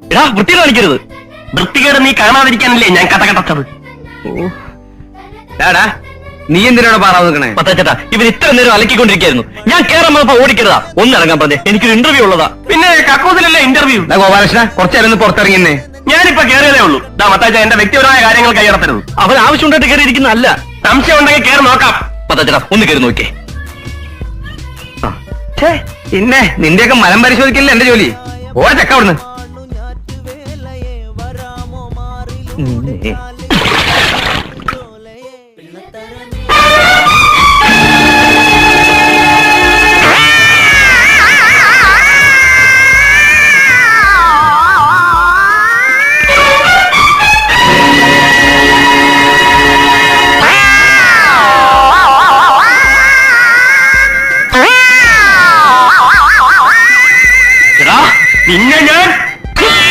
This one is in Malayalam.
എടാ വൃത്തി കാണിക്കരുത്. വൃത്തികേട് നീ കാണാതിരിക്കാനല്ലേ ഞാൻ കഥ കടച്ചത്. ഡാടാ നീ എന്തിനാണ് പാറാവ് നിൽക്കണേ? പത്തച്ചേട്ടാ ഇവർ ഇത്ര നേരം അലക്കിക്കൊണ്ടിരിക്കായിരുന്നു. ഞാൻ കേറാൻ വന്നപ്പോ ഓടിക്കരുതാ. ഒന്നിറങ്ങാൻ പറഞ്ഞേ, എനിക്കൊരു ഇന്റർവ്യൂ ഉള്ളതാ. പിന്നെ കക്കൂസിലല്ലേ ഇന്റർവ്യൂ. ഗോപാലകൃഷ്ണ കുറച്ചേരം പുറത്തിറങ്ങിന്നേ. ഞാനിപ്പോ കയറിയതേ ഉള്ളൂ. മത്താച്ച എന്റെ വ്യക്തിപരമായ കാര്യങ്ങൾ കൈയടത്തരുത്. അവൻ ആവശ്യമുണ്ടായിട്ട് കയറിയിരിക്കുന്നതല്ല. സംശയം ഉണ്ടെങ്കിൽ കയറി നോക്കാം. പത്തച്ചേട്ടാ ഒന്ന് കയറി നോക്കിയേ. പിന്നെ നിന്റെയൊക്കെ മലം പരിശോധിക്കില്ല എന്റെ ജോലി. ഓടെ ചക്ക അവിടുന്ന്. പിന്നെ ഞാൻ